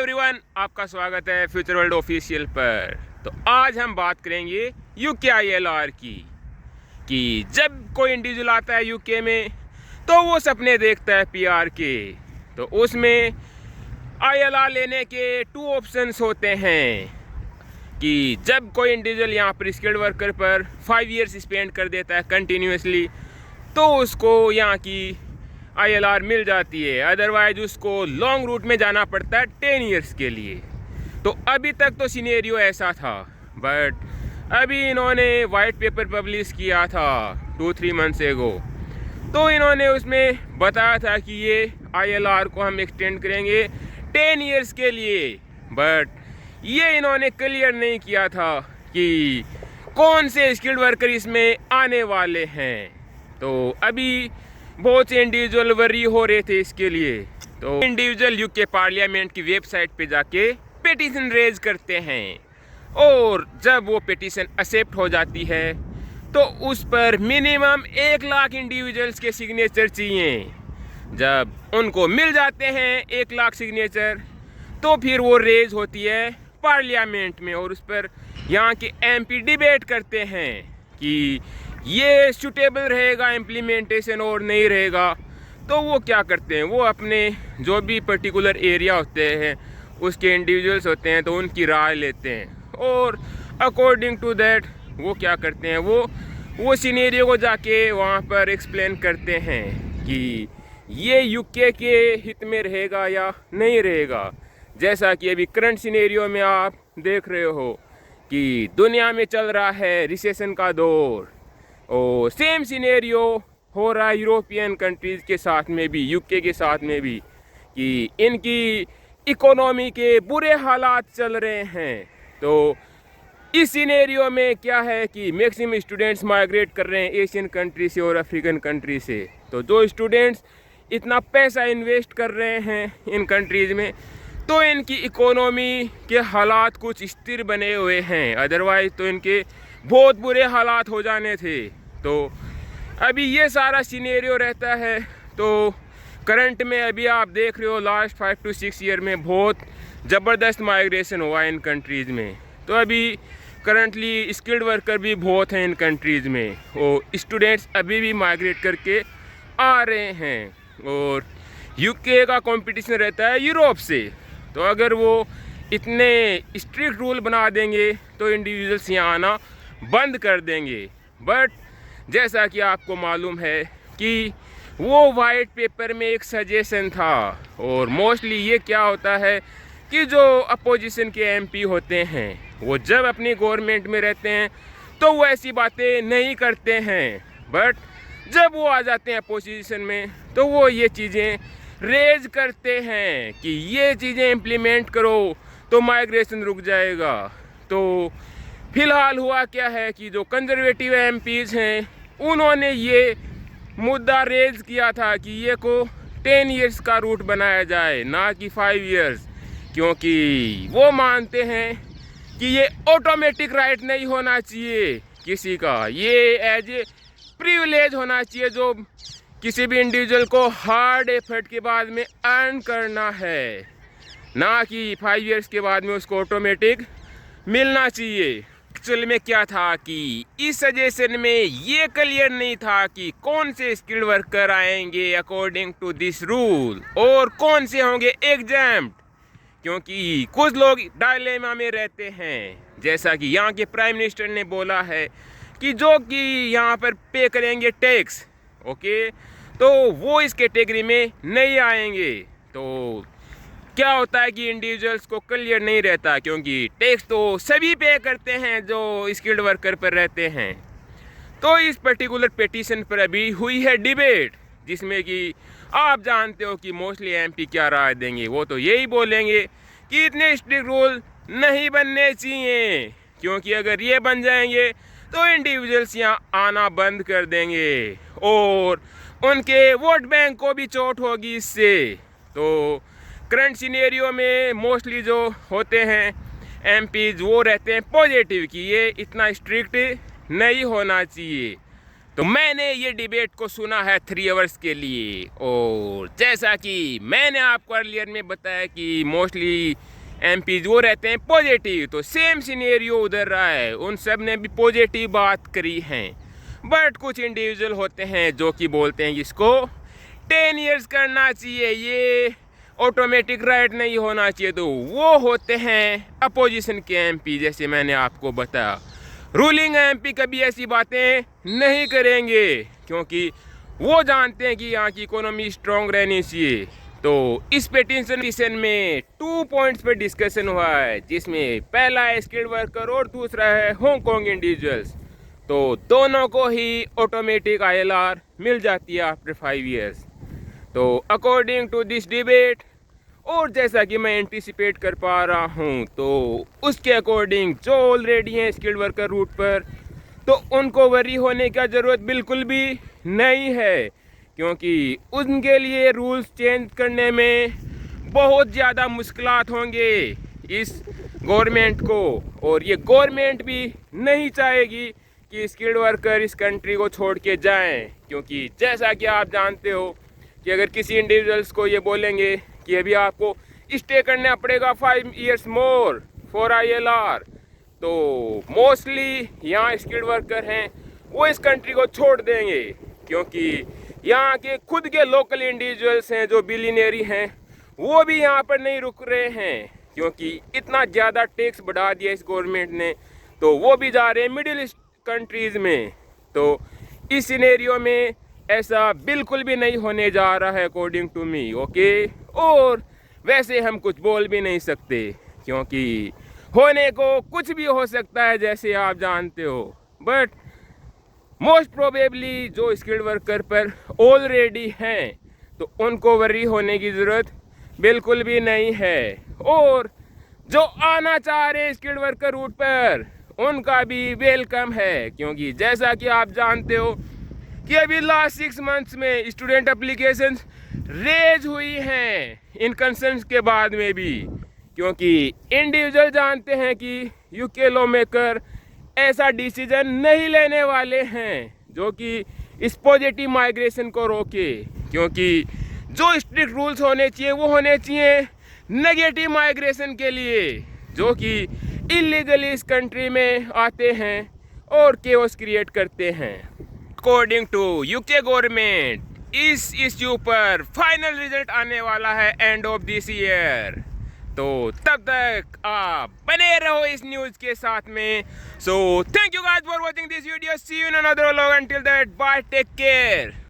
Everyone, आपका स्वागत है फ्यूचर वर्ल्ड ऑफिशियल पर। तो आज हम बात करेंगे यूके आईएलआर की कि जब कोई इंडिविजुअल आता है यूके में तो वो सपने देखता है पीआर के। तो उसमें आईएलआर लेने के 2 ऑप्शंस होते हैं कि जब कोई इंडिविजुअल यहाँ पर स्किल्ड वर्कर पर 5 ईयर्स स्पेंड कर देता है कंटिन्यूसली तो उसको यहाँ की आईएलआर मिल जाती है, अदरवाइज उसको लॉन्ग रूट में जाना पड़ता है 10 ईयर्स के लिए। तो अभी तक तो सिनेरियो ऐसा था, बट अभी इन्होंने वाइट पेपर पब्लिश किया था 2-3 मंथ्स एगो। तो इन्होंने उसमें बताया था कि ये आईएलआर को हम एक्सटेंड करेंगे 10 ईयर्स के लिए, बट ये इन्होंने क्लियर नहीं किया था कि कौन से स्किल्ड वर्कर इसमें आने वाले हैं। तो अभी बहुत से इंडिविजुअल वरी हो रहे थे इसके लिए। तो इंडिविजुअल यूके पार्लियामेंट की वेबसाइट पे जाके पिटीशन रेज करते हैं और जब वो पिटीशन एक्सेप्ट हो जाती है तो उस पर मिनिमम 1 लाख इंडिविजुअल्स के सिग्नेचर चाहिए। जब उनको मिल जाते हैं 1 लाख सिग्नेचर तो फिर वो रेज होती है पार्लियामेंट में और उस पर यहाँ के एमपी डिबेट करते हैं कि ये सूटेबल रहेगा इम्प्लीमेंटेशन और नहीं रहेगा। तो वो क्या करते हैं, वो अपने जो भी पर्टिकुलर एरिया होते हैं उसके इंडिविजुअल्स होते हैं तो उनकी राय लेते हैं और अकॉर्डिंग टू दैट वो क्या करते हैं, वो सिनेरियो को जाके वहाँ पर एक्सप्लेन करते हैं कि ये यूके के हित में रहेगा या नहीं रहेगा। जैसा कि अभी करंट सिनेरियो में आप देख रहे हो कि दुनिया में चल रहा है रिसेशन का दौर और सेम सिनेरियो हो रहा है यूरोपियन कंट्रीज़ के साथ में भी, यूके के साथ में भी, कि इनकी इकोनॉमी के बुरे हालात चल रहे हैं। तो इस सिनेरियो में क्या है कि मैक्सिमम स्टूडेंट्स माइग्रेट कर रहे हैं एशियन कंट्री से और अफ्रीकन कंट्री से। तो जो स्टूडेंट्स इतना पैसा इन्वेस्ट कर रहे हैं इन कंट्रीज़ में तो इनकी इकोनॉमी के हालात कुछ स्थिर बने हुए हैं, अदरवाइज़ तो इनके बहुत बुरे हालात हो जाने थे। तो अभी ये सारा सिनेरियो रहता है। तो करंट में अभी आप देख रहे हो लास्ट 5 to 6 ईयर में बहुत ज़बरदस्त माइग्रेशन हुआ इन कंट्रीज़ में। तो अभी करंटली स्किल्ड वर्कर भी बहुत हैं इन कंट्रीज़ में और स्टूडेंट्स अभी भी माइग्रेट करके आ रहे हैं और यूके का कंपटीशन रहता है यूरोप से। तो अगर वो इतने स्ट्रिक्ट रूल बना देंगे तो इंडिविजुअल्स यहाँ आना बंद कर देंगे। बट जैसा कि आपको मालूम है कि वो वाइट पेपर में एक सजेशन था और मोस्टली ये क्या होता है कि जो अपोजिशन के एमपी होते हैं वो जब अपनी गवर्नमेंट में रहते हैं तो वो ऐसी बातें नहीं करते हैं, बट जब वो आ जाते हैं अपोजिशन में तो वो ये चीज़ें रेज करते हैं कि ये चीज़ें इम्प्लीमेंट करो तो माइग्रेशन रुक जाएगा। तो फिलहाल हुआ क्या है कि जो कंजर्वेटिव एमपीज़ हैं उन्होंने ये मुद्दा रेज किया था कि ये को 10 ईयर्स का रूट बनाया जाए ना कि 5 ईयर्स, क्योंकि वो मानते हैं कि ये ऑटोमेटिक राइट नहीं होना चाहिए किसी का, ये एज ए प्रिविलेज होना चाहिए जो किसी भी इंडिविजुअल को हार्ड एफर्ट के बाद में अर्न करना है, ना कि 5 ईयर्स के बाद में उसको ऑटोमेटिक मिलना चाहिए। एक्चुअल में क्या था कि इस सजेशन में ये क्लियर नहीं था कि कौन से स्किल्ड वर्कर आएंगे अकॉर्डिंग टू दिस रूल और कौन से होंगे एग्जाम्ड, क्योंकि कुछ लोग डायलेमा में रहते हैं। जैसा कि यहाँ के प्राइम मिनिस्टर ने बोला है कि जो कि यहाँ पर पे करेंगे टैक्स, ओके, तो वो इस कैटेगरी में नहीं आएंगे। तो क्या होता है कि इंडिविजुअल्स को क्लियर नहीं रहता, क्योंकि टैक्स तो सभी पे करते हैं जो स्किल्ड वर्कर पर रहते हैं। तो इस पर्टिकुलर पिटीशन पर अभी हुई है डिबेट, जिसमें कि आप जानते हो कि मोस्टली एमपी क्या राय देंगे। वो तो यही बोलेंगे कि इतने स्ट्रिक्ट रूल नहीं बनने चाहिए, क्योंकि अगर ये बन जाएंगे तो इंडिविजुअल्स यहाँ आना बंद कर देंगे और उनके वोट बैंक को भी चोट होगी इससे। तो करंट सिनेरियो में मोस्टली जो होते हैं एमपीज वो रहते हैं पॉजिटिव कि ये इतना स्ट्रिक्ट नहीं होना चाहिए। तो मैंने ये डिबेट को सुना है 3 आवर्स के लिए, और जैसा कि मैंने आपको अर्लियर में बताया कि मोस्टली एमपीज वो रहते हैं पॉजिटिव, तो सेम सिनेरियो उधर रहा है, उन सब ने भी पॉजिटिव बात करी है। बट कुछ इंडिविजुअल होते हैं जो कि बोलते हैं कि इसको 10 इयर्स करना चाहिए, ये ऑटोमेटिक राइट नहीं होना चाहिए, तो वो होते हैं अपोजिशन के एमपी। जैसे मैंने आपको बताया, रूलिंग एमपी कभी ऐसी बातें नहीं करेंगे क्योंकि वो जानते हैं कि यहाँ की इकोनॉमी स्ट्रॉन्ग रहनी चाहिए। तो इस पेटिशन में 2 पॉइंट्स पे डिस्कशन हुआ है, जिसमें पहला है स्किल्ड वर्कर और दूसरा है हांगकांग इंडिविजुअल्स। तो दोनों को ही ऑटोमेटिक ILR मिल जाती है आफ्टर 5 इयर्स। तो अकॉर्डिंग टू दिस डिबेट, और जैसा कि मैं एंटिसिपेट कर पा रहा हूँ, तो उसके अकॉर्डिंग जो ऑलरेडी हैं स्किल्ड वर्कर रूट पर, तो उनको वरी होने का ज़रूरत बिल्कुल भी नहीं है, क्योंकि उनके लिए रूल्स चेंज करने में बहुत ज़्यादा मुश्किलात होंगे इस गवर्नमेंट को, और ये गवर्नमेंट भी नहीं चाहेगी कि स्किल्ड वर्कर इस कंट्री को छोड़ के जाएं, क्योंकि जैसा कि आप जानते हो कि अगर किसी इंडिविजुअल्स को ये बोलेंगे कि अभी आपको स्टे करना पड़ेगा 5 इयर्स मोर फॉर ILR, तो मोस्टली यहाँ स्किल्ड वर्कर हैं वो इस कंट्री को छोड़ देंगे, क्योंकि यहाँ के खुद के लोकल इंडिविजुअल्स हैं जो बिलियनरी हैं, वो भी यहाँ पर नहीं रुक रहे हैं, क्योंकि इतना ज़्यादा टैक्स बढ़ा दिया इस गवर्नमेंट ने, तो वो भी जा रहे हैं मिडिल ईस्ट कंट्रीज़ में। तो इस सिनेरियो में ऐसा बिल्कुल भी नहीं होने जा रहा है अकॉर्डिंग टू मी, ओके। और वैसे हम कुछ बोल भी नहीं सकते, क्योंकि होने को कुछ भी हो सकता है जैसे आप जानते हो। बट मोस्ट प्रोबेबली जो स्किल्ड वर्कर पर ऑलरेडी हैं, तो उनको वरी होने की ज़रूरत बिल्कुल भी नहीं है, और जो आना चाह रहे हैं स्किल्ड वर्कर रूट पर उनका भी वेलकम है, क्योंकि जैसा कि आप जानते हो कि अभी लास्ट 6 मंथ्स में स्टूडेंट एप्लीकेशन रेज हुई हैं इन कंसर्न्स के बाद में भी, क्योंकि इंडिविजुअल जानते हैं कि यूके लॉ मेकर ऐसा डिसीजन नहीं लेने वाले हैं जो कि इस पॉजिटिव माइग्रेशन को रोके, क्योंकि जो स्ट्रिक्ट रूल्स होने चाहिए वो होने चाहिए नेगेटिव माइग्रेशन के लिए, जो कि इलीगली इस कंट्री में आते हैं और केओस क्रिएट करते हैं। अकॉर्डिंग टू यूके गवर्नमेंट इस इश्यू पर फाइनल रिजल्ट आने वाला है एंड ऑफ दिस ईयर, तो तब तक आप बने रहो इस न्यूज़ के साथ में। So thank you guys for watching this video, see you in another vlog, until that bye, take care.